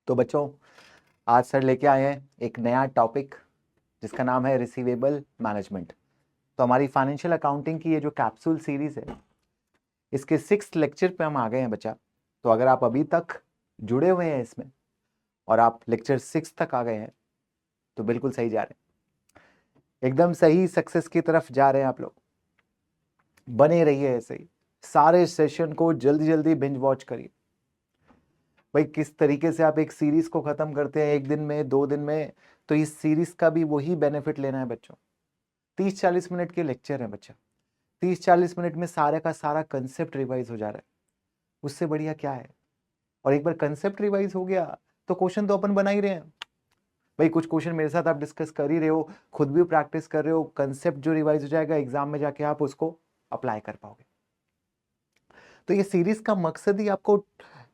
तो बच्चों, आज सर लेके आए हैं एक नया टॉपिक जिसका नाम है रिसीवेबल मैनेजमेंट। तो हमारी फाइनेंशियल अकाउंटिंग की ये जो कैप्सूल सीरीज है, इसके 6th लेक्चर पे हम आ गए हैं बच्चा। तो अगर आप अभी तक जुड़े हुए हैं इसमें और आप लेक्चर 6 तक आ गए हैं तो बिल्कुल सही जा रहे हैं, एकदम सही सक्सेस की तरफ जा रहे हैं आप लोग। बने रहिए ऐसे ही, सारे सेशन को जल्दी जल्दी बिंज वॉच करिए। भाई किस तरीके से आप एक सीरीज को खत्म करते हैं, 1 दिन में 2 दिन में, तो इस सीरीज का भी वही बेनिफिट लेना है बच्चों। 30-40 मिनट के लेक्चर है बच्चा, 30-40 मिनट में सारे का सारा कंसेप्ट रिवाइज हो जा रहा है। उससे बढ़िया क्या है। और एक बार कंसेप्ट रिवाइज हो गया तो क्वेश्चन तो अपन बना ही रहे हैं। भाई कुछ क्वेश्चन मेरे साथ आप डिस्कस कर ही रहे हो, खुद भी प्रैक्टिस कर रहे हो, कंसेप्ट जो रिवाइज हो जाएगा एग्जाम में जाके आप उसको अप्लाई कर पाओगे। तो ये सीरीज का मकसद ही आपको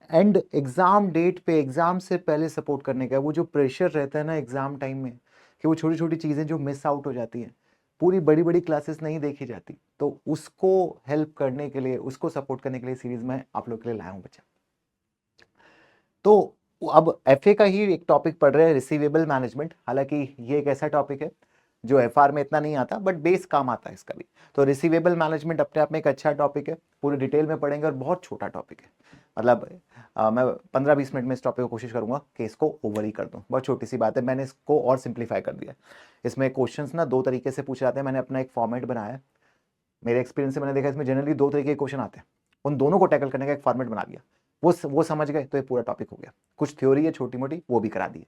एंड एग्जाम डेट पे, एग्जाम से पहले सपोर्ट करने का है। वो जो प्रेशर रहता है ना एग्जाम टाइम में, कि वो छोटी छोटी चीजें जो मिस आउट हो जाती हैं, पूरी बड़ी बड़ी क्लासेस नहीं देखी जाती, तो उसको हेल्प करने के लिए, उसको सपोर्ट करने के लिए सीरीज में आप लोग के लिए लाया हूं बच्चा। तो अब एफए का ही एक टॉपिक पढ़ रहे हैं, रिसीवेबल मैनेजमेंट। हालांकि ये एक ऐसा टॉपिक है जो एफआर में इतना नहीं आता, बट बेस काम आता है इसका भी। तो रिसीवेबल मैनेजमेंट अपने आप में एक अच्छा टॉपिक है, पूरे डिटेल में पढ़ेंगे, और बहुत छोटा टॉपिक है। मतलब मैं 15-20 मिनट में इस टॉपिक को कोशिश करूंगा कि इसको ओवर ही कर दूं। बहुत छोटी सी बात है, मैंने इसको और सिंप्लीफाई कर दिया। इसमें क्वेश्चंस ना 2 तरीके से पूछे जाते हैं। मैंने अपना एक फॉर्मेट बनाया है, मेरे एक्सपीरियंस से मैंने देखा इसमें जनरली 2 तरीके के क्वेश्चन आते हैं, उन दोनों को टैकल करने का एक फॉर्मेट बना दिया। वो समझ गए तो ये पूरा टॉपिक हो गया। कुछ थ्योरी है छोटी मोटी, वो भी करा दी।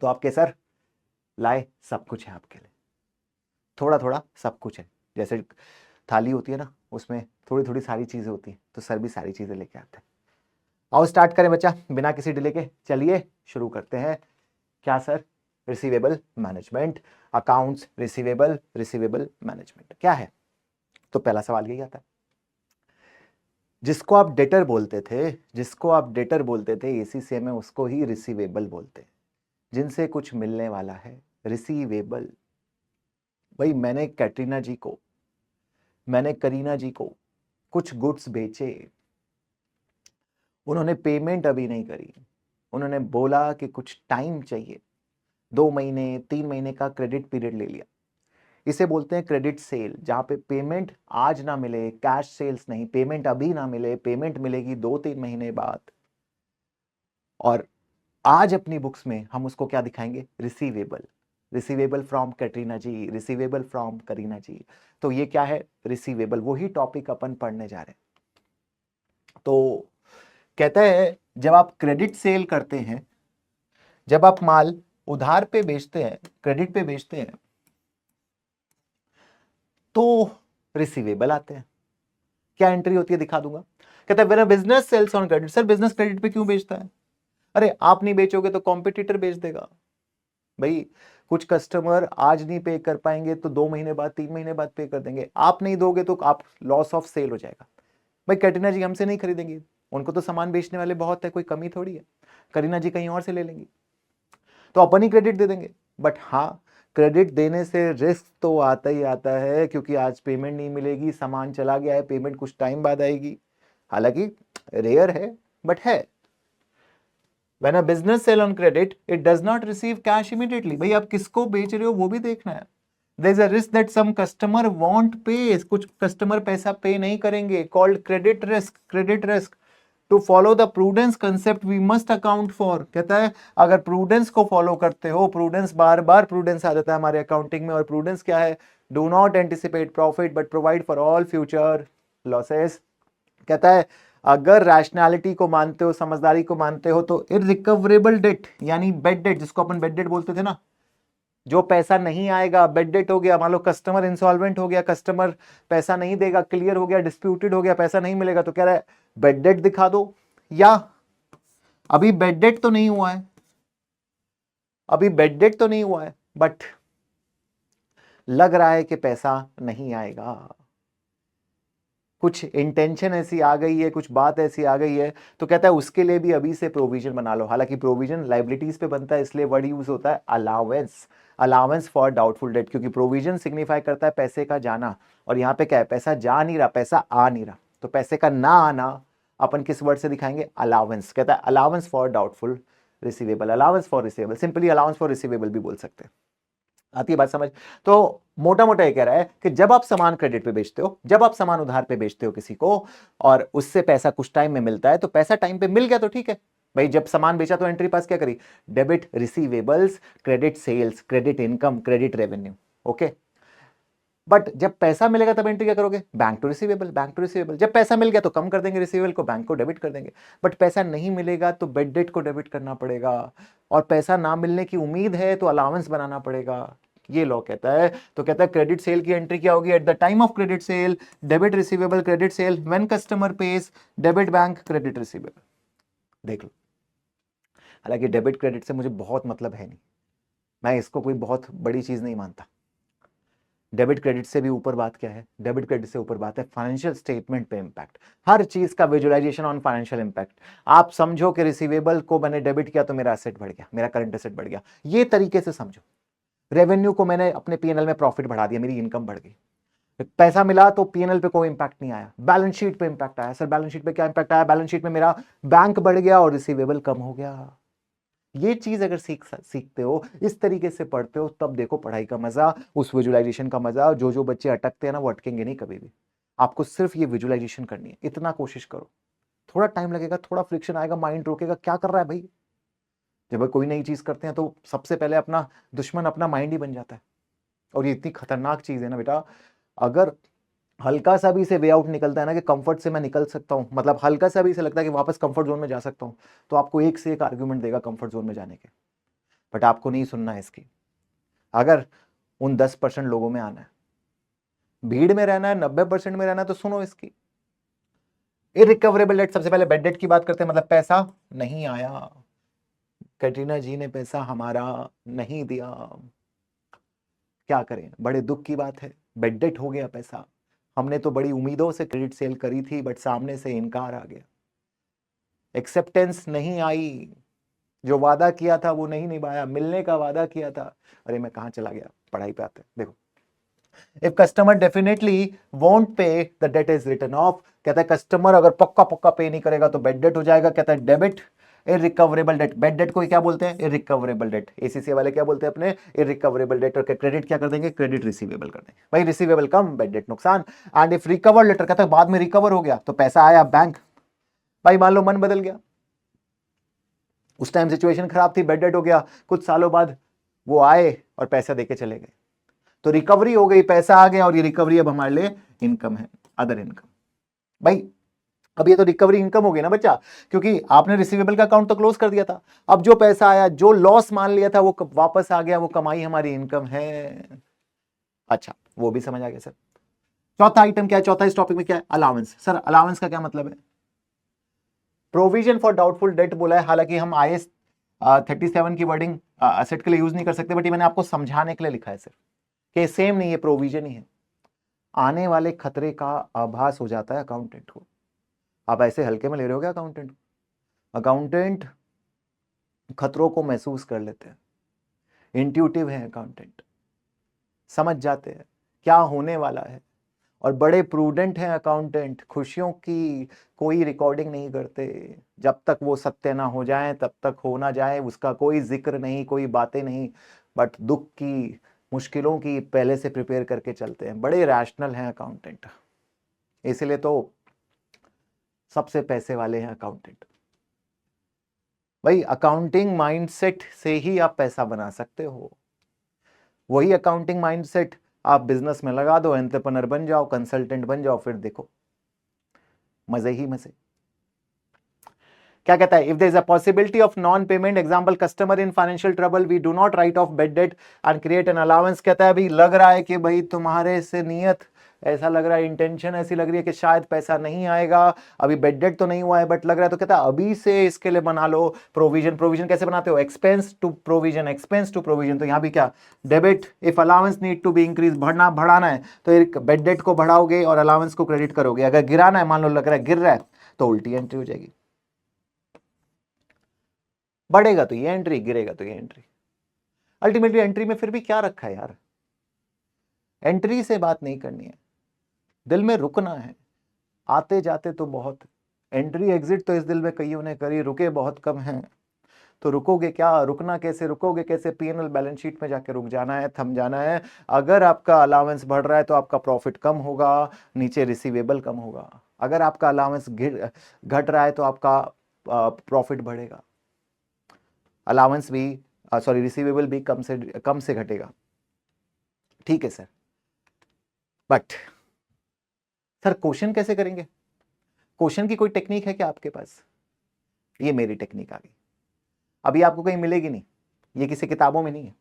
तो आपके सर लाए, सब कुछ है आपके लिए, थोड़ा थोड़ा सब कुछ है। जैसे थाली होती है ना, उसमें थोड़ी थोड़ी सारी चीजें होती हैं, तो सर भी सारी चीजें लेके आते हैं। आओ स्टार्ट करें बच्चा, बिना किसी डिले के। चलिए शुरू करते हैं। क्या sir? Receivable management, accounts receivable, receivable management क्या है? तो पहला सवाल यही आता है, जिसको आप डेटर बोलते थे, जिसको आप डेटर बोलते थे एसीसीए में, उसको ही रिसीवेबल बोलते हैं। जिनसे कुछ मिलने वाला है, रिसीवेबल। भाई मैंने कैटरीना जी को, मैंने करीना जी को कुछ गुड्स बेचे, उन्होंने पेमेंट अभी नहीं करी, उन्होंने बोला कि कुछ टाइम चाहिए, 2 महीने 3 महीने का क्रेडिट पीरियड ले लिया। इसे बोलते हैं क्रेडिट सेल, जहां पे पेमेंट आज ना मिले, कैश सेल्स नहीं, पेमेंट अभी ना मिले, पेमेंट मिलेगी 2-3 महीने बाद। और आज अपनी बुक्स में हम उसको क्या दिखाएंगे? Receivable. Receivable from Katrina ji, receivable from Kareena ji. तो ये क्या है? रिसीवेबल। वही टॉपिक अपन पढ़ने जा रहे हैं। तो कहता है, जब आप क्रेडिट सेल करते हैं, जब आप माल उधार पे बेचते हैं, क्रेडिट पे बेचते हैं, तो रिसीवेबल आते हैं। क्या एंट्री होती है दिखा दूंगा। कहता है, when a business sells on credit. Sir business credit पे क्यों बेचता है? अरे आप नहीं बेचोगे तो कॉम्पिटिटर बेच देगा। भाई कुछ कस्टमर आज नहीं पे कर पाएंगे तो 2 महीने बाद, 3 महीने बाद पे कर देंगे। आप नहीं दोगे तो आप लॉस ऑफ सेल हो जाएगा। भाई कैटरीना जी हमसे नहीं खरीदेंगी, उनको तो सामान बेचने वाले बहुत है, कोई कमी थोड़ी है। करीना जी कहीं और से ले लेंगी, तो अपन ही क्रेडिट दे देंगे। बट हाँ, क्रेडिट देने से रिस्क तो आता ही आता है, क्योंकि आज पेमेंट नहीं मिलेगी, सामान चला गया है, पेमेंट कुछ टाइम बाद आएगी। हालांकि रेयर है, बट है। When a business sell on credit, it does not receive cash immediately. भाई आप किसको बेच रहे हो वो भी देखना है। There is a risk that some customer won't pay. कुछ कस्टमर पैसा पे नहीं करेंगे, called credit risk. Credit risk. To follow the prudence concept, we must account for. कहता है अगर prudence को follow करते हो, prudence बार बार prudence आ जाता है हमारे accounting में, और prudence क्या है? Do not anticipate profit but provide for all future losses. कहता है अगर रैशनैलिटी को मानते हो, समझदारी को मानते हो, तो इररिकवरेबल डेट, यानी बेड डेट, जिसको अपन बेड डेट बोलते थे ना, जो पैसा नहीं आएगा, बेड डेट हो गया। मान लो कस्टमर इंसॉल्वेंट हो गया, कस्टमर पैसा नहीं देगा, क्लियर हो गया, डिस्प्यूटेड हो गया, पैसा नहीं मिलेगा, तो कह रहा है बेड डेट दिखा दो। या अभी बेड डेट तो नहीं हुआ है, अभी बेड डेट तो नहीं हुआ है, बट लग रहा है कि पैसा नहीं आएगा, कुछ इंटेंशन ऐसी आ गई है, कुछ बात ऐसी आ गई है, तो कहता है उसके लिए भी अभी से प्रोविजन बना लो। हालांकि प्रोविजन लाइबिलिटीज पे बनता है, इसलिए वर्ड यूज होता है allowance, allowance for doubtful debt, क्योंकि प्रोविजन सिग्निफाई करता है पैसे का जाना, और यहाँ पे क्या है? पैसा जा नहीं रहा, पैसा आ नहीं रहा, तो पैसे का ना आना अपन किस वर्ड से दिखाएंगे? अलाउंस। कहता है allowance for doubtful receivable, allowance for receivable, simply allowance for receivable भी बोल सकते हैं। आती है बात समझ? तो मोटा मोटा ये कह रहा है कि जब आप सामान क्रेडिट पे बेचते हो, जब आप सामान उधार पे बेचते हो किसी को और उससे पैसा कुछ टाइम में मिलता है, तो पैसा टाइम पे मिल गया तो ठीक है भाई, जब सामान बेचा तो एंट्री पास क्या करी, debit receivables, credit sales, credit income, credit revenue. Okay, but जब पैसा मिलेगा तब एंट्री क्या करोगे, bank to receivable, bank to receivable. जब पैसा मिल गया तो कम कर देंगे रिसीवेबल को, बैंक को डेबिट कर देंगे। बट पैसा नहीं मिलेगा तो बेड डेट को डेबिट करना पड़ेगा, और पैसा ना मिलने की उम्मीद है तो अलाउंस बनाना पड़ेगा। ये लॉ कहता है। तो कहता है क्रेडिट सेल की एंट्री क्या होगी, at the time of credit sale, debit receivable, credit sale, when customer page, debit bank, credit receivable. देख लो, हालांकि डेबिट क्रेडिट से मुझे बहुत मतलब है नहीं, मैं इसको कोई बहुत बड़ी चीज नहीं मानता। डेबिट क्रेडिट से भी ऊपर बात क्या है, डेबिट क्रेडिट से ऊपर बात है फाइनेंशियल स्टेटमेंट पे इंपैक्ट, हर चीज का विजुअलाइजेशन ऑन फाइनेंशियल इंपैक्ट। आप समझो कि रिसीवेबल को मैंने डेबिट किया तो मेरा एसेट बढ़ गया, मेरा करंट एसेट बढ़ गया, ये तरीके से समझो। रेवेन्यू को मैंने अपने पीएनएल में प्रॉफिट बढ़ा दिया, मेरी इनकम बढ़ गई। पैसा मिला तो पीएनएल पे कोई इंपैक्ट नहीं आया, बैलेंस शीट पे इंपैक्ट आया। सर बैलेंस शीट पे क्या इंपैक्ट आया, बैलेंस शीट में मेरा बैंक बढ़ गया और रिसीवेबल कम हो गया। ये चीज अगर सीखते हो, इस तरीके से पढ़ते हो, तब देखो पढ़ाई का मजा, उस विजुअलाइजेशन का मजा। जो बच्चे अटकते हैं ना, वो अटकेंगे नहीं कभी भी। आपको सिर्फ ये विजुअलाइजेशन करनी है, इतना कोशिश करो। थोड़ा टाइम लगेगा, थोड़ा फ्रिक्शन आएगा, माइंड रोकेगा, क्या कर रहा है भाई। जब कोई नई चीज करते हैं तो सबसे पहले अपना दुश्मन अपना माइंड ही बन जाता है। और ये इतनी खतरनाक चीज है ना बेटा, अगर हल्का सा भी इसे वे आउट निकलता है ना कि कंफर्ट से मैं निकल सकता हूं, मतलब हल्का सा भी इसे लगता है कि वापस कंफर्ट जोन में जा सकता हूं, तो आपको एक से एक आर्ग्यूमेंट देगा कंफर्ट जोन में जाने के। बट आपको नहीं सुनना है इसकी। अगर उन 10% लोगों में आना है, भीड़ में रहना है, 90% में रहना है, तो सुनो इसकी। इरिकवरेबल डेट, सबसे पहले बेड डेट की बात करते हैं, मतलब पैसा नहीं आया, कैटरीना जी ने पैसा हमारा नहीं दिया, क्या करें, बड़े दुख की बात है, बेड डेट हो गया पैसा। हमने तो बड़ी उम्मीदों से क्रेडिट सेल करी थी, बट सामने से इनकार आ गया, एक्सेप्टेंस नहीं आई, जो वादा किया था वो नहीं निभाया, मिलने का वादा किया था। अरे मैं कहां चला गया, पढ़ाई पे आते हैं। देखो, if customer definitely won't pay the debt is written off, कहता है कस्टमर अगर पक्का पक्का पे नहीं करेगा तो बेड डेट हो जाएगा। कहता है debit irrecoverable debt, bad debt को क्या बोलते हैं, इरिकवरेबल डेट। एसीसी वाले क्या बोलते हैं अपने, इरिकवरेबल डेट। और क्रेडिट क्या कर देंगे, क्रेडिट रिसीवेबल कर देंगे। भाई रिसीवेबल कम, बेड डेट नुकसान। एंड इफ रिकवर लेटर, कहता है बाद में रिकवर हो गया तो पैसा आया बैंक। भाई मान लो मन बदल गया, उस टाइम सिचुएशन खराब थी, बेड डेट हो गया, कुछ सालों बाद वो आए और पैसा देके चले गए, तो रिकवरी हो गई, पैसा आ गया, और ये रिकवरी अब हमारे लिए इनकम है, अदर इनकम। भाई अब ये तो रिकवरी इनकम हो गई ना बच्चा, क्योंकि आपने रिसीवेबल का अकाउंट तो क्लोज कर दिया था। अब जो पैसा आया, जो लॉस मान लिया था, वो वापस आ गया, वो कमाई हमारी इनकम है। अच्छा, वो भी समझ आ गया सर। चौथा आइटम क्या है, चौथा इस टॉपिक में क्या है, अलाउंस। सर अलाउंस का क्या मतलब है, प्रोविजन फॉर डाउटफुल डेट बोला है। हालांकि हम IAS 37 की वर्डिंग असेट के लिए यूज नहीं कर सकते, बट ये मैंने आपको समझाने के लिए लिखा है सिर्फ, कि सेम नहीं है, प्रोविजन ही है। आने वाले खतरे का आभास हो जाता है अकाउंटेंट को। आप ऐसे हल्के में ले रहे हो क्या अकाउंटेंट? अकाउंटेंट खतरों को महसूस कर लेते हैं, इंट्यूटिव है अकाउंटेंट, समझ जाते हैं क्या होने वाला है, और बड़े प्रूडेंट हैं अकाउंटेंट। खुशियों की कोई रिकॉर्डिंग नहीं करते, जब तक वो सत्य ना हो जाए तब तक हो ना जाए, उसका कोई जिक्र नहीं, कोई बातें नहीं। बट दुख की, मुश्किलों की पहले से प्रिपेयर करके चलते हैं, बड़े रैशनल हैं अकाउंटेंट। इसलिए तो सबसे पैसे वाले हैं अकाउंटेंट। भाई अकाउंटिंग माइंडसेट से ही आप पैसा बना सकते हो। वही अकाउंटिंग माइंडसेट आप बिजनेस में लगा दो, एंटरप्रेन्योर बन जाओ, कंसल्टेंट बन जाओ, फिर देखो मजे ही मजे। क्या कहता है, if there is a possibility of non payment, example customer in financial trouble, we do not write off bad debt and create an allowance. कहता है अभी लग रहा है कि भाई तुम्हारे से नियत ऐसा लग रहा है, इंटेंशन ऐसी लग रही है कि शायद पैसा नहीं आएगा, अभी बेड डेट तो नहीं हुआ है बट लग रहा है, तो कहता है अभी से इसके लिए बना लो प्रोविजन। प्रोविजन कैसे बनाते हो, expense to provision, expense to provision. तो यहां भी क्या, debit if allowance need to be increase, बढ़ाना है तो एक बेड डेट को बढ़ाओगे और अलाउंस को क्रेडिट करोगे। अगर गिराना है, मान लो लग रहा है गिर रहा है, तो उल्टी एंट्री हो जाएगी। बढ़ेगा तो ये एंट्री, गिरेगा तो ये एंट्री। अल्टीमेटली एंट्री में फिर भी क्या रखा है यार, एंट्री से बात नहीं करनी है, दिल में रुकना है। आते जाते तो बहुत, एंट्री एग्जिट तो इस दिल में कईयों ने करी, रुके बहुत कम हैं। तो रुकोगे क्या, रुकना कैसे, रुकोगे कैसे, पीएनएल बैलेंस शीट में जाके रुक जाना है, थम जाना है। अगर आपका अलाउंस बढ़ रहा है तो आपका प्रॉफिट कम होगा, नीचे रिसीवेबल कम होगा। अगर आपका अलाउंस घट रहा है तो आपका प्रॉफिट बढ़ेगा, अलाउंस भी सॉरी रिसीवेबल भी कम से घटेगा। ठीक है सर, बट सर क्वेश्चन कैसे करेंगे, क्वेश्चन की कोई टेक्निक है क्या आपके पास? ये मेरी टेक्निक आ गई, अभी आपको कहीं मिलेगी नहीं, ये किसी किताबों में नहीं है,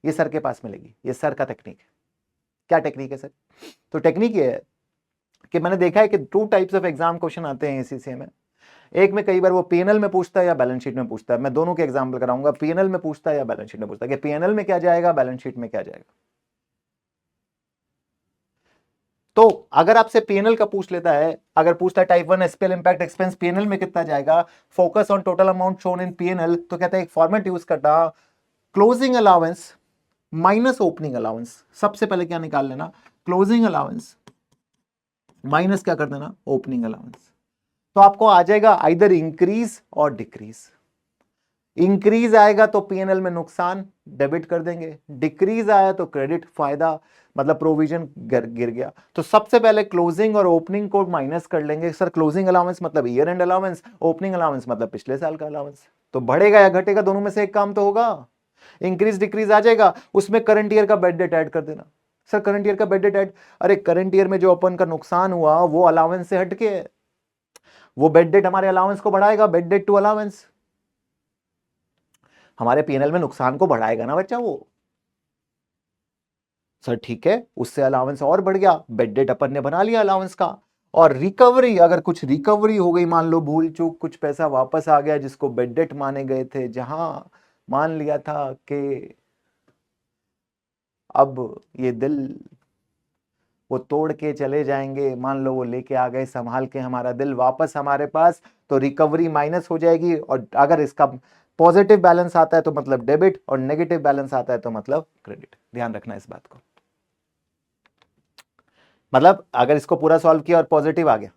ये सर के पास मिलेगी, ये सर का टेक्निक है। क्या टेक्निक है सर? तो टेक्निक ये है कि मैंने देखा है कि 2 टाइप्स ऑफ एग्जाम क्वेश्चन आते हैं एसीसीए में। एक में कई बार वो पीएनएल में पूछता है या बैलेंस शीट में पूछता है। मैं दोनों के एग्जाम्पल कराऊंगा, पीएनएल में पूछता है या बैलेंस शीट में पूछता है, कि पीएनएल में क्या जाएगा, बैलेंस शीट में क्या जाएगा। तो अगर आपसे पीएनएल का पूछ लेता है, अगर पूछता है type 1 SPL impact expense PNL में कितना जाएगा, focus on total amount shown in PNL, तो कहता है एक फॉर्मेट यूज करता, closing allowance minus opening allowance. सबसे पहले क्या निकाल लेना, क्लोजिंग अलाउंस माइनस क्या कर देना, ओपनिंग अलाउंस। तो आपको आ जाएगा आइदर इंक्रीज और डिक्रीज। इंक्रीज आएगा तो पीएनएल में नुकसान, डेबिट कर देंगे, डिक्रीज आया तो क्रेडिट, फायदा, मतलब प्रोविजन गिर गया। तो सबसे पहले क्लोजिंग और ओपनिंग को माइनस कर लेंगे। सर क्लोजिंग अलाउंस मतलब year and allowance, opening allowance मतलब पिछले साल का अलाउंस। तो बढ़ेगा या घटेगा, दोनों में से एक काम तो होगा। इंक्रीज डिक्रीज आ जाएगा, उसमें करंट ईयर का बेड डेट ऐड कर देना। सर करंट ईयर का बेड डेट ऐड, अरे करंट ईयर में जो अपन का नुकसान हुआ वो अलाउंस से हटके है, वो बेड डेट हमारे अलाउंस को बढ़ाएगा, बेड डेट टू अलाउंस हमारे पीएनएल में नुकसान को बढ़ाएगा ना बच्चा वो। सर ठीक है, उससे अलाउंस और बढ़ गया, बेड डेट अपन ने बना लिया अलाउंस का। और रिकवरी, अगर कुछ रिकवरी हो गई, मान लो भूल चूक कुछ पैसा वापस आ गया जिसको बेड डेट माने गए थे, जहां मान लिया था कि अब ये दिल वो तोड़ के चले जाएंगे, मान लो वो लेके आ गए संभाल के हमारा दिल वापस हमारे पास, तो रिकवरी माइनस हो जाएगी। और अगर इसका पॉजिटिव बैलेंस आता है तो मतलब डेबिट, और नेगेटिव बैलेंस आता है तो मतलब क्रेडिट। ध्यान रखना इस बात को। मतलब अगर इसको पूरा सॉल्व किया और पॉजिटिव आ गया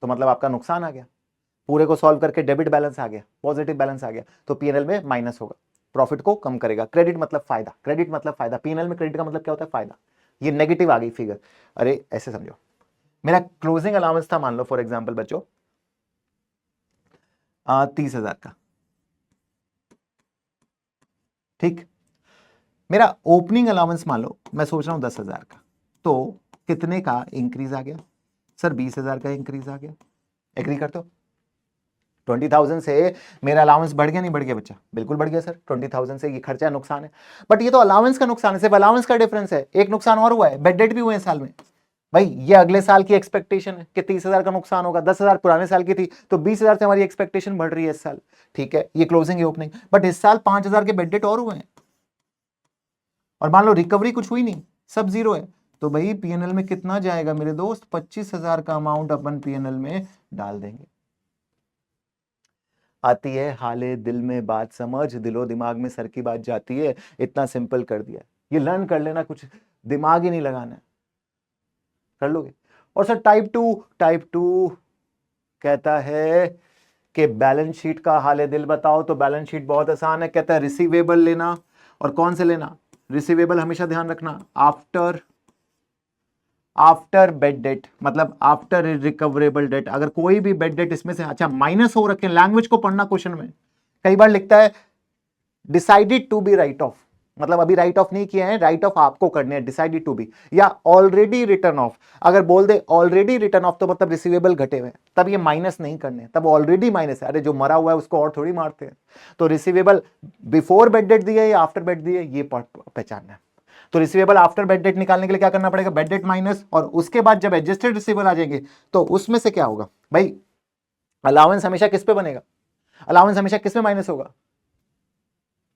तो मतलब आपका नुकसान आ गया, पूरे को सॉल्व करके डेबिट बैलेंस आ गया, पॉजिटिव बैलेंस आ गया, तो पीएनएल में माइनस होगा, प्रॉफिट को कम करेगा। क्रेडिट मतलब फायदा, क्रेडिट मतलब फायदा, पीएनएल में क्रेडिट का मतलब क्या होता है, फायदा। ये नेगेटिव आ गई फिगर, अरे ऐसे समझो, मेरा क्लोजिंग अलाउंस था मान लो फॉर एग्जाम्पल बच्चों 30,000 का, ठीक। मेरा ओपनिंग अलाउंस मान लो मैं सोच रहा हूं 10,000 का, तो कितने का इंक्रीज आ गया सर, 20,000 का इंक्रीज आ गया। एग्री करते हो? 20,000 से मेरा अलाउंस बढ़ गया नहीं बढ़ गया बच्चा? बिल्कुल बढ़ गया सर। 20,000 से ये खर्चा नुकसान है, बट ये तो अलाउंस का नुकसान है, सिर्फ अलाउंस का डिफरेंस है। एक नुकसान और हुआ है, बेड डेट भी हुए हैं साल में। भाई ये अगले साल की एक्सपेक्टेशन है कि 30,000 का नुकसान होगा, 10,000 पुराने साल की थी, तो 20,000 से हमारी एक्सपेक्टेशन बढ़ रही है इस साल। ठीक है, ये क्लोजिंग है ओपनिंग, बट इस साल 5,000 के बेड डेट और हुए हैं, और मान लो रिकवरी कुछ हुई नहीं, सब जीरो है, तो भाई पीएनएल में कितना जाएगा मेरे दोस्त, 25,000 का अमाउंट अपन पीएनएल में डाल देंगे। आती है हाले दिल में बात समझ, दिलो दिमाग में सर की बात जाती है। इतना सिंपल कर दिया, ये लर्न कर लेना, कुछ दिमाग ही नहीं लगाना है, कर लोगे। और सर टाइप टू कहता है कि बैलेंस शीट का हाले दिल बताओ, तो बैलेंस शीट बहुत आसान है, कहता है रिसीवेबल लेना, और कौन से लेना, रिसीवेबल हमेशा ध्यान रखना आफ्टर बेड डेट, मतलब आफ्टर रिकवरेबल डेट। अगर कोई भी बेड डेट इसमें से अच्छा माइनस हो रखे, लैंग्वेज को पढ़ना, क्वेश्चन में कई बार लिखता है decided to be write off, मतलब अभी राइट ऑफ नहीं किए हैं, राइट ऑफ आपको करने हैं, डिसाइडेड टू बी, या ऑलरेडी रिटर्न ऑफ। अगर बोल दे ऑलरेडी रिटर्न ऑफ तो मतलब रिसीवेबल घटे हुए, तब ये माइनस नहीं करने, तब ऑलरेडी माइनस है। अरे जो मरा हुआ है उसको और थोड़ी मारते हैं। तो रिसीवेबल बिफोर बेड डेट दिए या आफ्टर बेड दिए, ये पहचानना है। तो रिसीवेबल आफ्टर बेड डेट निकालने के लिए क्या करना पड़ेगा, बेड डेट माइनस, और उसके बाद जब एडजस्टेड रिसीवेबल आ जाएंगे तो उसमें से क्या होगा भाई, अलाउंस हमेशा किस पे बनेगा, अलाउंस हमेशा किस में माइनस होगा,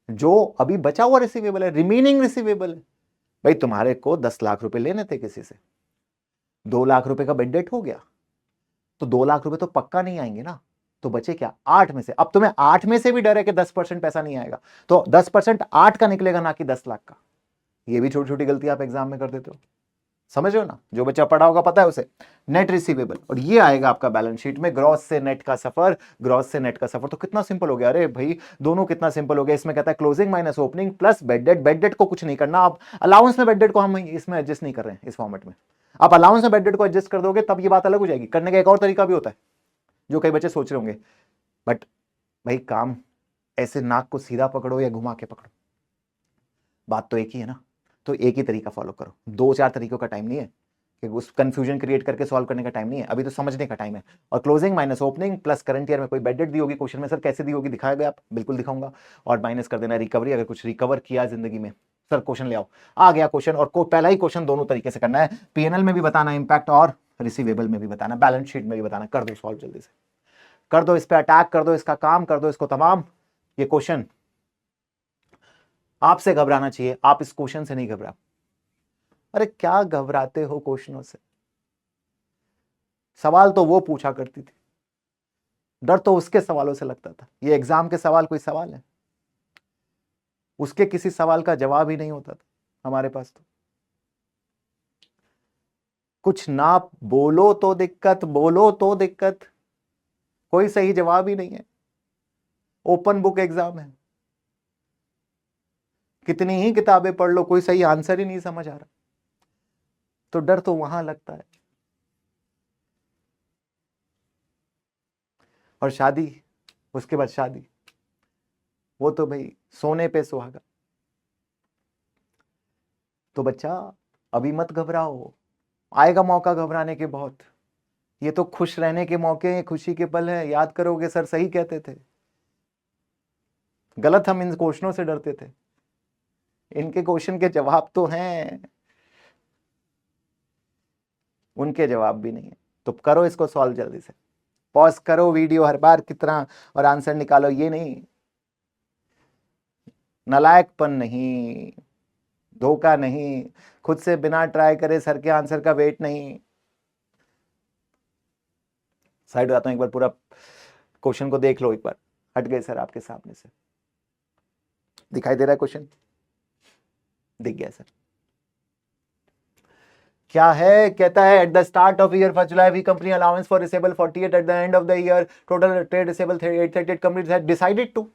जो अभी बचा हुआ रिसीवेबल है, रिमेनिंग रिसीवेबल है। भाई तुम्हारे को 10 लाख रुपए लेने थे किसी से, 2 लाख रुपए का बेड डेट हो गया, तो 2 लाख रुपए तो पक्का नहीं आएंगे ना, तो बचे क्या, 8 में से। अब तुम्हें 8 में से भी डर है कि 10% पैसा नहीं आएगा, तो 10% 8 का निकलेगा, ना कि 10 लाख का। ये भी छोटी छोटी गलती आप एग्जाम में कर देते हो। समझ रहे हो ना, जो बच्चा पढ़ा होगा पता है उसे। नेट रिसीवेबल, और ये आएगा आपका बैलेंस शीट में ग्रॉस से नेट का सफर, ग्रॉस से नेट का सफर। तो कितना सिंपल हो गया, अरे भाई दोनों कितना सिंपल हो गया। इसमें कहता है closing minus opening plus bad date. Bad debt को कुछ नहीं करना, आप अलाउंस में बेड डेट को हम इसमें एडजस्ट नहीं कर रहे हैं इस फॉर्मेट में। आप अलाउंस में बेड डेट को एडजस्ट कर दोगे तब ये बात अलग हो जाएगी। करने का एक और तरीका भी होता है जो कई बच्चे सोच रहे होंगे, बट भाई काम ऐसे नाक को सीधा पकड़ो या घुमा के पकड़ो, बात तो एक ही है ना। तो एक ही तरीका फॉलो करो, दो चार तरीकों का टाइम नहीं है कि उस कंफ्यूजन क्रिएट करके सॉल्व करने का टाइम नहीं है, अभी तो समझने का टाइम है। और closing minus opening plus current year में कोई बेड डेट दी होगी क्वेश्चन में, सर कैसे दी होगी दिखाएगा आप, बिल्कुल दिखाऊंगा। और माइनस कर देना रिकवरी, अगर कुछ रिकवर किया जिंदगी में, सर क्वेश्चन ले आओ, आ गया क्वेश्चन। और पहला ही क्वेश्चन दोनों तरीके से करना है, पीएनएल में भी बताना इंपैक्ट और रिसीवेबल में भी बताना, बैलेंस शीट में भी बताना। कर दो सॉल्व जल्दी से, कर दो, इस पे अटैक कर दो, इसका काम कर दो, इसको तमाम। ये क्वेश्चन आपसे घबराना चाहिए, आप इस क्वेश्चन से नहीं घबरा। अरे क्या घबराते हो क्वेश्चनों से, सवाल तो वो पूछा करती थी, डर तो उसके सवालों से लगता था। ये एग्जाम के सवाल कोई सवाल है, उसके किसी सवाल का जवाब ही नहीं होता था हमारे पास। तो कुछ ना बोलो तो दिक्कत, बोलो तो दिक्कत, कोई सही जवाब ही नहीं है। ओपन बुक एग्जाम है, कितनी ही किताबें पढ़ लो, कोई सही आंसर ही नहीं समझ आ रहा। तो डर तो वहां लगता है। और शादी, उसके बाद शादी, वो तो भाई सोने पे सुहागा। तो बच्चा अभी मत घबराओ, आएगा मौका घबराने के बहुत। ये तो खुश रहने के मौके हैं, खुशी के पल है, याद करोगे सर सही कहते थे। गलत हम इन क्वेश्चनों से डरते थे, इनके क्वेश्चन के जवाब तो हैं, उनके जवाब भी नहीं है। तो करो इसको सॉल्व जल्दी से, पॉज करो वीडियो हर बार कितना और आंसर निकालो। ये नहीं, नालायकपन नहीं, धोखा नहीं, खुद से बिना ट्राई करे सर के आंसर का वेट नहीं। साइड जाता हूं, एक बार पूरा क्वेश्चन को देख लो एक बार। हट गए सर आपके सामने से, दिखाई दे रहा है क्वेश्चन, दिख गया सर। क्या है, कहता है at the start of year first July we company allowance for receivable 48, at the end of the year total trade receivable 838 companies had decided to.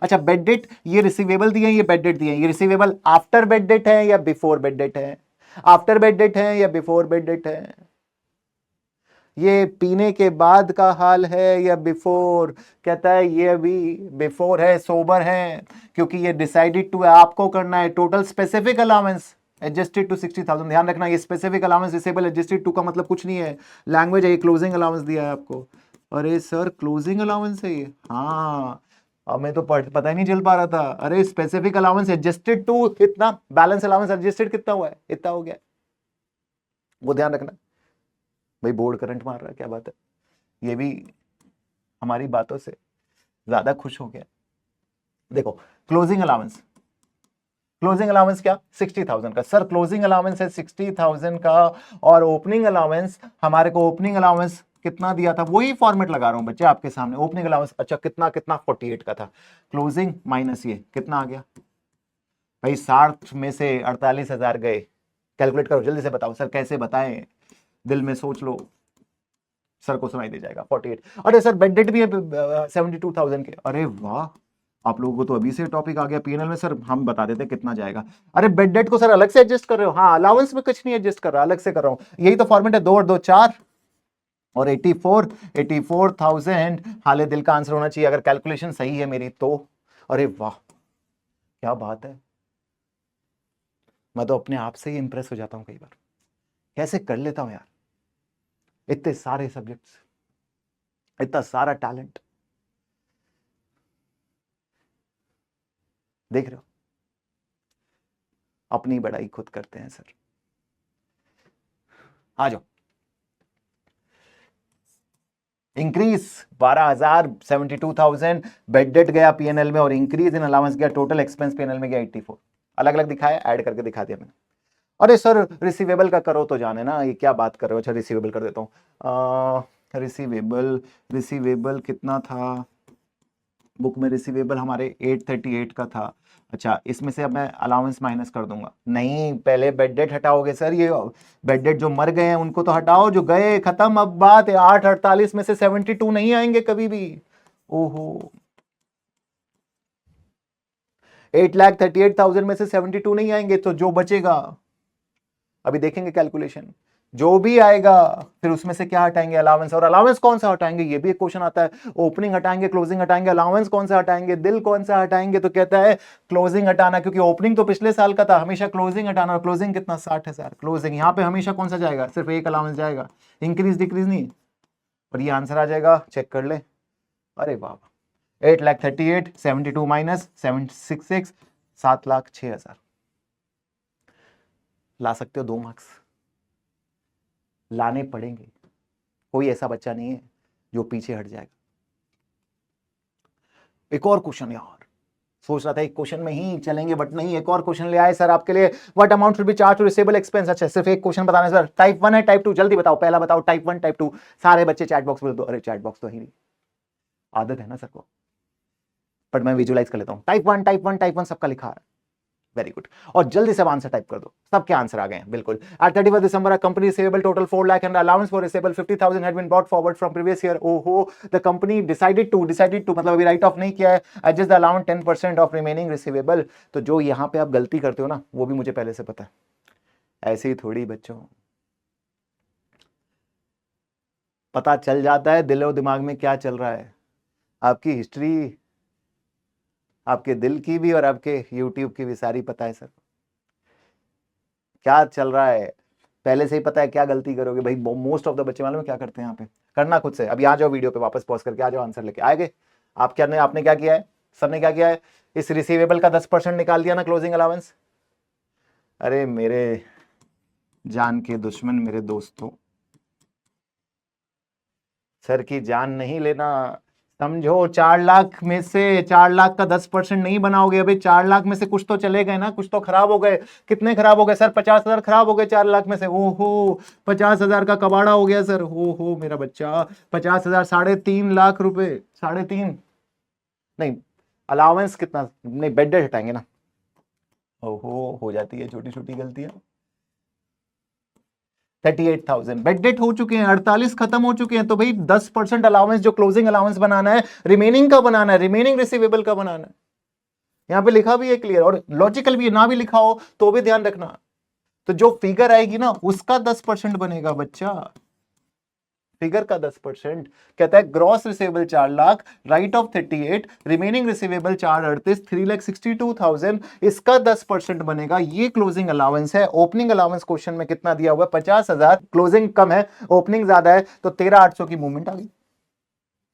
अच्छा बेड डेट, ये रिसीवेबल दिए हैं, ये बेड डेट दिए हैं। ये रिसीवेबल आफ्टर बेड डेट है या बिफोर बेड डेट है, आफ्टर बेड डेट है या बिफोर बेड डेट है, ये पीने के बाद का हाल है या बिफोर। कहता है ये अभी बिफोर है, सोबर है, क्योंकि ये डिसाइडेड टू है, आपको करना है। Total specific allowance adjusted to 60,000, ध्यान रखना ये specific allowance disable adjusted to का मतलब कुछ नहीं है, लैंग्वेज है। ये क्लोजिंग अलाउंस दिया है आपको। अरे सर क्लोजिंग अलाउंस है ये, हाँ अब मैं तो पता ही नहीं चल पा रहा था। अरे स्पेसिफिक अलाउंस एडजस्टेड टू इतना, बैलेंस अलाउंस एडजस्टेड कितना हुआ है, इतना हो गया, वो ध्यान रखना। भाई बोर्ड करंट मार रहा है, क्या बात है, ये भी हमारी बातों से ज्यादा खुश हो गया। देखो क्लोजिंग अलाउंस, क्लोजिंग अलाउंस क्या 60,000 का, सर क्लोजिंग अलाउंस है 60,000 का, और ओपनिंग अलाउंस हमारे को, ओपनिंग अलाउंस कितना दिया था, वही फॉर्मेट लगा रहा हूं बच्चे आपके सामने। ओपनिंग अलाउंस अच्छा कितना कितना 48 का था, क्लोजिंग माइनस ये कितना आ गया भाई, 60 में से 48,000 गए। कैलकुलेट करो जल्दी से, बताओ सर कैसे बताएं, दिल में सोच लो, सर को सुनाई दे जाएगा 48। अरे सर बेड डेट भी है 72,000 के। अरे वाह, आप लोगों को तो अभी से टॉपिक आ गया पीएनएल में। सर हम बता देते कितना जाएगा। अरे बेड डेट को सर अलग से एडजस्ट कर रहे हो, हाँ अलाउंस में कुछ नहीं एडजस्ट कर रहा, अलग से कर रहा हूं। यही तो फॉर्मेट है, 2 और 2 4 और 84,000 हाले दिल का आंसर होना चाहिए अगर कैलकुलेशन सही है मेरी तो। अरे वाह क्या बात है, मैं तो अपने आप से ही इंप्रेस हो जाता हूं कई बार, कैसे कर लेता हूं यार, इतने सारे सब्जेक्ट्स, इतना सारा टैलेंट, देख रहे हो, अपनी बड़ाई खुद करते हैं सर। आ जाओ, इंक्रीज 12,000 72,000 बेड डेट गया पीएनएल में, और इंक्रीज इन अलाउंस गया, टोटल एक्सपेंस पीएनएल में गया 84। अलग अलग दिखाया, ऐड करके दिखा दिया मैंने। अरे सर रिसीवेबल का करो तो जाने ना, ये क्या बात कर रहे हो। अच्छा रिसीवेबल कर देता हूं, रिसीवेबल, रिसीवेबल कितना था, बुक में रिसीवेबल हमारे 838 का था। अच्छा, इसमें से अब मैं अलाउंस माइनस कर दूंगा। नहीं, पहले बेड डेट हटाओगे सर, ये बेड डेट जो मर गए हैं उनको तो हटाओ, जो गए खत्म। अब बात है 848 में से 72 नहीं आएंगे कभी भी। ओहो, 8,38,000 में से 72 नहीं आएंगे, तो जो बचेगा अभी देखेंगे कैलकुलेशन, जो भी आएगा फिर उसमें से क्या हटाएंगे, अलाउंस। और अलाउंस कौन सा हटाएंगे, ये भी एक क्वेश्चन आता है। ओपनिंग हटाएंगे, क्लोजिंग हटाएंगे, अलाउंस कौन सा हटाएंगे, दिल कौन सा हटाएंगे, तो कहता है क्लोजिंग हटाना, क्योंकि ओपनिंग तो पिछले साल का था, हमेशा क्लोजिंग हटाना। और क्लोजिंग कितना, 60,000। क्लोजिंग यहाँ पे हमेशा कौन सा जाएगा, सिर्फ एक अलाउंस जाएगा, इंक्रीज डिक्रीज नहीं। और ये आंसर आ जाएगा, चेक कर ले। अरे वाह, 8,38,000 72 माइनस 766, 7,06,000। ला सकते हो 2 मार्क्स, लाने पड़ेंगे। कोई ऐसा बच्चा नहीं है जो पीछे हट जाएगा। एक और क्वेश्चन यार, सोच रहा था एक क्वेश्चन में ही चलेंगे, बट नहीं, एक और क्वेश्चन ले आए सर आपके लिए। What amount should be charge to receivable expense. अच्छा, सिर्फ एक क्वेश्चन बताना सर। टाइप 1 है टाइप 2, जल्दी बताओ, पहला बताओ, टाइप 1 टाइप 2। सारे बच्चे चैट बॉक्स में दो। अरे चैट बॉक्स तो ही नहीं, आदत है ना सर को, बट मैं विजुअलाइज कर लेता हूं। टाइप 1 टाइप 1 टाइप 1 सबका लिखा है, वेरी गुड। और जल्दी से आंसर टाइप कर दो, सबके आंसर आ गए हैं, बिल्कुल। At 31 December company receivable total 4 lakh and allowance for receivable 50,000 had been brought forward from previous year. ओहो, द कंपनी डिसाइडेड टू मतलब अभी राइट ऑफ नहीं किया है, adjust the allowance 10% of remaining receivable. तो जो यहां पे आप गलती करते हो ना, वो भी मुझे पहले से पता है। ऐसे ही थोड़ी बच्चों, पता चल जाता है दिलो दिमाग में क्या चल रहा है। आपकी हिस्ट्री, आपके दिल की भी और आपके यूट्यूब की भी सारी पता है सर, क्या चल रहा है पहले से ही पता है। क्या गलती करोगे भाई, मोस्ट ऑफ द बच्चे मालूम है क्या करते हैं यहाँ पे, करना खुद से। अभी आ जाओ वीडियो पे वापस पॉज करके आ जाओ, आंसर लेके आएंगे। आप क्या ने, आपने क्या किया है, सबने क्या किया है, इस रिसीवेबल का 10% निकाल दिया ना, क्लोजिंग अलाउंस। अरे मेरे जान के दुश्मन, मेरे दोस्तों, सर की जान नहीं लेना, समझो। 4 लाख में से 4 लाख का 10% नहीं बनाओगे, अभी 4 लाख में से कुछ तो चले गए ना, कुछ तो खराब हो गए। कितने खराब हो गए सर, 50,000 खराब हो गए 4 लाख में से। ओहो, 50,000 का कबाड़ा हो गया सर। ओहो मेरा बच्चा, 50,000, 3.5 लाख रुपए, 3.5 नहीं, अलाउंस कितना, नहीं बेड डेट हटाएंगे ना। ओहो, हो जाती है छोटी छोटी गलतियां। 38,000 बेड डेट हो चुके हैं, 48 खत्म हो चुके हैं। तो भाई 10% अलाउंस, जो क्लोजिंग अलाउंस बनाना है, रिमेनिंग का बनाना है, रिमेनिंग रिसीवेबल का बनाना है। यहां पे लिखा भी है क्लियर, और लॉजिकल भी है, ना भी लिखा हो तो भी ध्यान रखना। तो जो फिगर आएगी ना, उसका 10% बनेगा बच्चा, फिगर का 10%। कहता है gross receivable 4 lakh, right of 38, remaining receivable 438, 3,62,000, इसका 10% बनेगा। ये क्लोजिंग अलाउंस है। ओपनिंग अलाउंस क्वेश्चन में कितना दिया हुआ है, 50,000। क्लोजिंग कम है, ओपनिंग ज्यादा है, तो 13,800 की मूवमेंट आ गई,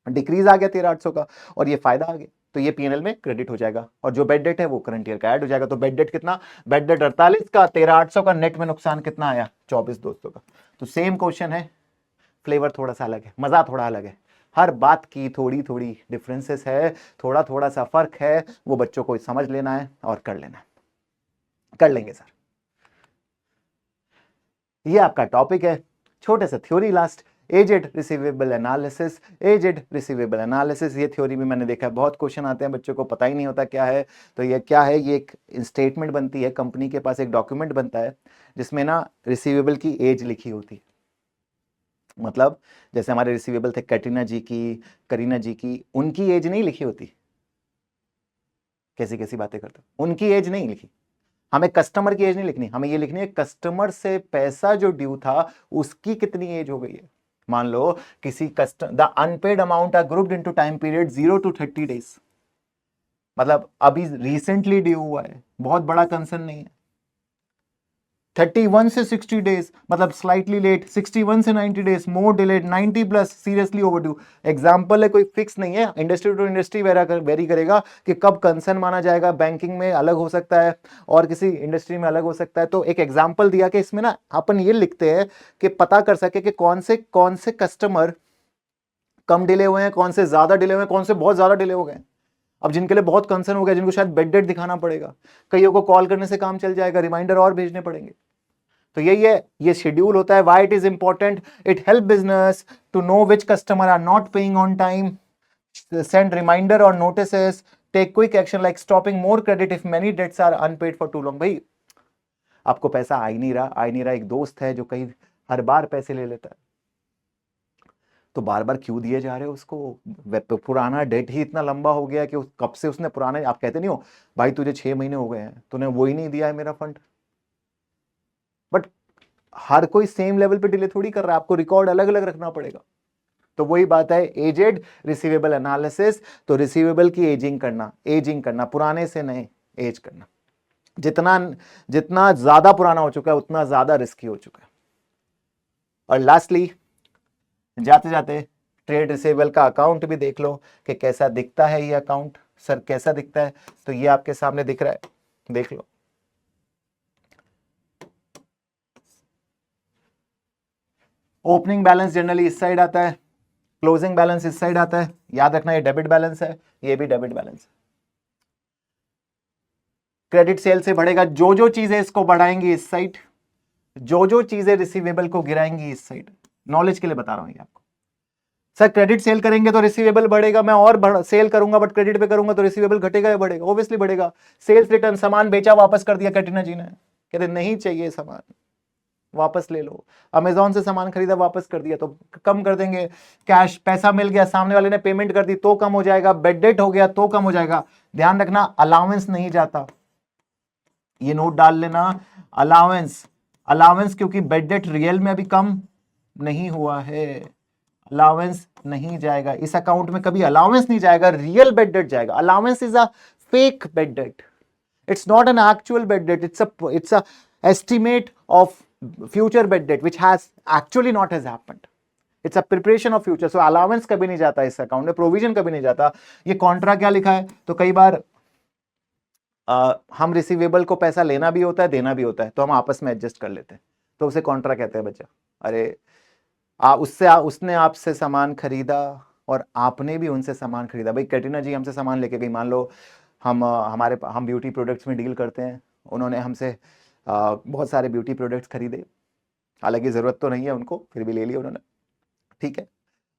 डिक्रीज आ गया 13,800 का, और ये फायदा आ गया। तो ये पीएनएल में क्रेडिट हो जाएगा, और जो बेड डेट है वो करंट ईयर का ऐड हो जाएगा। तो बेड डेट कितना, बेड डेट 48 का, 13,800 का, नेट में नुकसान कितना आया, 24,200 का। तो सेम क्वेश्चन है, फ्लेवर थोड़ा सा अलग है, मजा थोड़ा अलग है, हर बात की थोड़ी थोड़ी डिफरेंसेस है, थोड़ा थोड़ा सा फर्क है, वो बच्चों को समझ लेना है और कर लेना है। कर लेंगे सर, ये आपका टॉपिक है। छोटे से theory last, aged receivable analysis. Aged receivable analysis, ये थ्योरी भी मैंने देखा है, बहुत क्वेश्चन आते हैं, बच्चों को पता ही नहीं होता क्या है। तो ये क्या है, ये एक स्टेटमेंट बनती है, कंपनी के पास एक डॉक्यूमेंट बनता है जिसमें ना रिसीवेबल की एज लिखी होती है। मतलब जैसे हमारे रिसीवेबल थे कैटरीना जी की, करीना जी की, उनकी एज नहीं लिखी होती। कैसी कैसी बातें करते हो, उनकी एज नहीं लिखी। हमें कस्टमर की एज नहीं लिखनी, हमें ये लिखनी है कस्टमर से पैसा जो ड्यू था उसकी कितनी एज हो गई है। मान लो किसी customer, the unpaid amount are grouped into time period 0 to 30 days, मतलब अभी रिसेंटली ड्यू हुआ है, बहुत बड़ा कंसर्न नहीं है। 31 से 60 डेज मतलब स्लाइटली लेट, 61 से 90 days more delayed, 90 plus seriously overdue. Example है, कोई फिक्स नहीं है, इंडस्ट्री टू इंडस्ट्री वेरी करेगा कि कब कंसर्न माना जाएगा। बैंकिंग में अलग हो सकता है और किसी इंडस्ट्री में अलग हो सकता है। तो एक एग्जांपल दिया कि इसमें ना अपन ये लिखते हैं कि पता कर सके कि कौन से कस्टमर कम डिले हुए हैं, कौन से ज्यादा डिले हुए हैं, कौन से बहुत ज्यादा डिले हो गए। अब जिनके लिए बहुत कंसर्न हो गया, जिनको शायद बेड डेट दिखाना पड़ेगा, कईयों को कॉल करने से काम चल जाएगा, रिमाइंडर और भेजने पड़ेंगे। तो यही है, ये शेड्यूल होता है। Why it is important, it help business to know which customer are not paying on time, send reminder or notices, take quick action like stopping more credit if many debts are unpaid for too long. भाई आपको पैसा आ ही नहीं रहा, एक दोस्त है जो कहीं हर बार पैसे ले लेता है, तो बार बार क्यों दिए जा रहे हो उसको? पुराना डेट ही इतना लंबा हो गया कि कब से उसने पुराने, आप कहते नहीं हो भाई तुझे 6 महीने हो गए हैं, तूने वो ही नहीं दिया है मेरा फंड। बट हर कोई सेम लेवल पे डिले थोड़ी कर रहा है, आपको रिकॉर्ड अलग अलग रखना पड़ेगा। तो वही बात है एजेड रिसीवेबल एनालिसिस। तो रिसीवेबल की एजिंग करना पुराने से नए एज करना, जितना जितना ज्यादा पुराना हो चुका है उतना ज्यादा रिस्की हो चुका है। और लास्टली जाते जाते ट्रेड रिसीवेबल का अकाउंट भी देख लो कि कैसा दिखता है ये अकाउंट। सर कैसा दिखता है? तो ये आपके सामने दिख रहा है, देख लो। ओपनिंग बैलेंस जनरली इस साइड आता है, क्लोजिंग बैलेंस इस साइड आता है। याद रखना ये डेबिट बैलेंस है, ये भी डेबिट बैलेंस है। क्रेडिट सेल से बढ़ेगा, जो जो चीजें इसको बढ़ाएंगी इस साइड, जो जो चीजें रिसीवेबल को गिराएंगी इस साइड। नॉलेज के लिए बता रहा हूं ये आपको। सर क्रेडिट सेल करेंगे तो रिसीवेबल बढ़ेगा, मैं और सेल करूंगा बट क्रेडिट पे करूंगा तो रिसीवेबल घटेगा या बढ़ेगा? ऑब्वियसली बढ़ेगा। सेल्स रिटर्न, सामान बेचा वापस कर दिया कैटरीना जी ने, कहते नहीं चाहिए सामान, वापस ले लो। अमेजोन से सामान खरीदा वापस कर दिया तो कम कर देंगे। कैश पैसा मिल गया, सामने वाले ने पेमेंट कर दी तो कम हो जाएगा। बेड डेट हो गया तो कम हो जाएगा। ध्यान रखना अलाउंस नहीं जाता, ये नोट डाल लेना। अलाउंस क्योंकि बेड डेट रियल में अभी कम नहीं हुआ है, अलाउंस नहीं जाएगा इस अकाउंट में, कभी अलाउंस नहीं जाएगा, रियल बेड डेट जाएगा। Allowance is a fake bed date, it's not an actual bed debt, it's a estimate of future bed debt which has actually not has happened, it's a preparation of future। so allowance कभी नहीं जाता इस account में, provision कभी नहीं जाता। ये Contra क्या लिखा है? तो कई बार हम रिसीवेबल को पैसा लेना भी होता है देना भी होता है, तो हम आपस में एडजस्ट कर लेते हैं, तो उसे कॉन्ट्रा कहते हैं बच्चा। अरे उसने आपसे सामान खरीदा और आपने भी उनसे सामान खरीदा। भाई कैटरीना जी हमसे सामान लेके गई, मान लो हम ब्यूटी प्रोडक्ट्स में डील करते हैं, उन्होंने हमसे बहुत सारे ब्यूटी प्रोडक्ट्स खरीदे, हालांकि ज़रूरत तो नहीं है उनको, फिर भी ले लिया उन्होंने, ठीक है।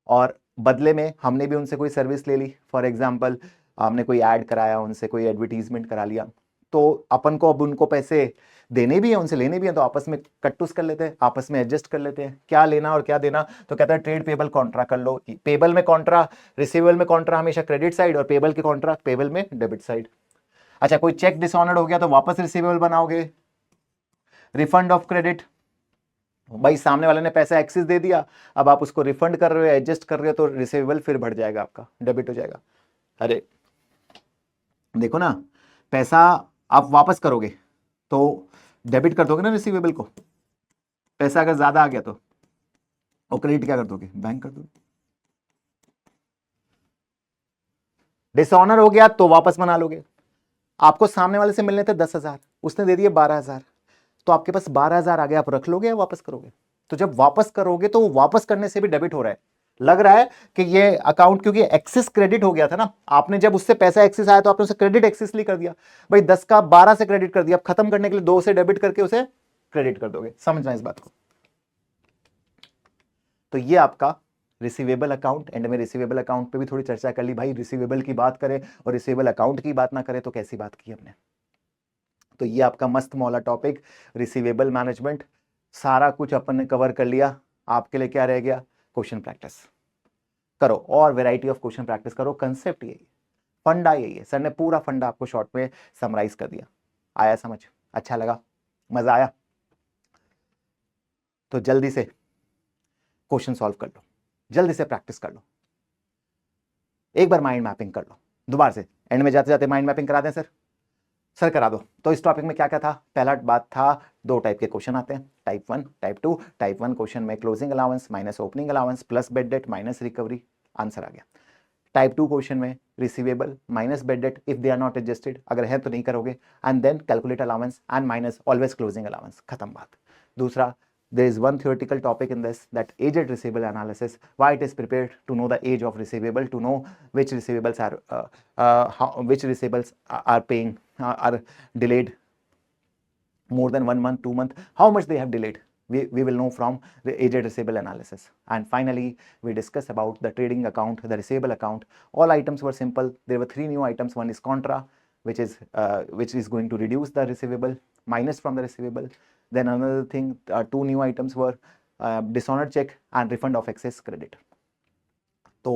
और बदले में हमने भी उनसे कोई सर्विस ले ली, फॉर एग्जांपल हमने कोई ऐड कराया उनसे, कोई एडवर्टीजमेंट करा लिया, तो अपन को अब उनको पैसे देने भी है उनसे लेने भी है, तो आपस में कट्टूस कर लेते हैं, आपस में एडजस्ट कर लेते हैं क्या लेना और क्या देना। तो कहता है ट्रेड पेबल कॉन्ट्रा कर लो। पेबल में कॉन्ट्रा, रिसीवेबल में कॉन्ट्रा हमेशा क्रेडिट साइड, और पेबल के कॉन्ट्रा पेबल में डेबिट साइड। अच्छा कोई चेक डिसऑनर्ड हो गया तो वापस रिसीवेबल बनाओगे। रिफंड ऑफ क्रेडिट, भाई सामने वाले ने पैसा एक्सेस दे दिया, अब आप उसको रिफंड कर रहे हो, एडजस्ट कर रहे हो, तो रिसीवेबल फिर बढ़ जाएगा, आपका डेबिट हो जाएगा। अरे देखो ना, पैसा आप वापस करोगे तो डेबिट कर दोगे ना रिसीवेबल को, पैसा अगर ज्यादा आ गया तो, और क्रेडिट क्या कर दोगे? बैंक कर दोगे। डिसऑनर हो गया तो वापस बना लोगे। आपको सामने वाले से मिलने थे 10,000, उसने दे दिए 12,000, तो आपके पास 12,000 आ गया, आप रख लोगे या वापस करोगे? तो जब वापस करोगे तो वापस करने से भी डेबिट हो रहा है, लग रहा है कि ये अकाउंट, क्योंकि एक्सेस क्रेडिट हो गया था ना, आपने जब उससे पैसा एक्सेस आया तो आपने उसे क्रेडिट एक्सेसली कर दिया। भाई 10 का 12 से क्रेडिट कर दिया, अब खत्म करने के लिए 2 से डेबिट करके उसे क्रेडिट कर दोगे। समझना इस बात को। तो ये आपका रिसीवेबल अकाउंट। एंड में रिसीवेबल अकाउंट पे भी थोड़ी चर्चा कर ली। भाई रिसीवेबल की बात करें और रिसीवेबल अकाउंट की बात ना करें तो कैसी बात की हमने? तो ये आपका मस्त मौला टॉपिक रिसीवेबल मैनेजमेंट, सारा कुछ अपन ने कवर कर लिया। आपके लिए क्या रह गया? क्वेश्चन प्रैक्टिस करो, और वैरायटी ऑफ क्वेश्चन प्रैक्टिस करो। कंसेप्ट यही, फंडा यही है। सर ने पूरा फंडा आपको शॉर्ट में समराइज कर दिया। आया समझ? अच्छा लगा? मजा आया? तो जल्दी से क्वेश्चन सॉल्व कर लो, जल्दी से प्रैक्टिस कर लो, एक बार माइंड मैपिंग कर लो दोबारा से। एंड में जाते जाते माइंड मैपिंग करा दें सर करा दो। तो इस टॉपिक में क्या क्या था? पहला बात था 2 टाइप के क्वेश्चन आते हैं, टाइप 1 टाइप 2। टाइप 1 क्वेश्चन में closing allowance minus opening allowance plus bad debt minus recovery, answer आ गया। टाइप 2 क्वेश्चन में receivable minus bad debt if they are not adjusted, अगर है तो नहीं करोगे, and then calculate allowance and minus always closing allowance, खत्म बात। दूसरा, there is one theoretical topic in this, that aged receivable analysis, why it is prepared to know the age of receivable, to know which receivables which receivables are paying are delayed more than 1 month, 2 month, how much they have delayed, we will know from the aged receivable analysis. And finally, we discuss about the trading account, the receivable account. All items were simple. There were 3 new items. One is contra, which is going to reduce the receivable, minus from the receivable. Then another thing, 2 new items were dishonored check and refund of excess credit. तो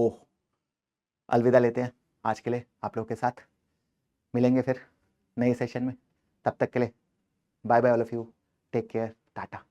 अलविदा लेते हैं आज के लिए आप लोगों के साथ, मिलेंगे फिर नए सेशन में, तब तक के लिए bye bye all of you, take care, Tata.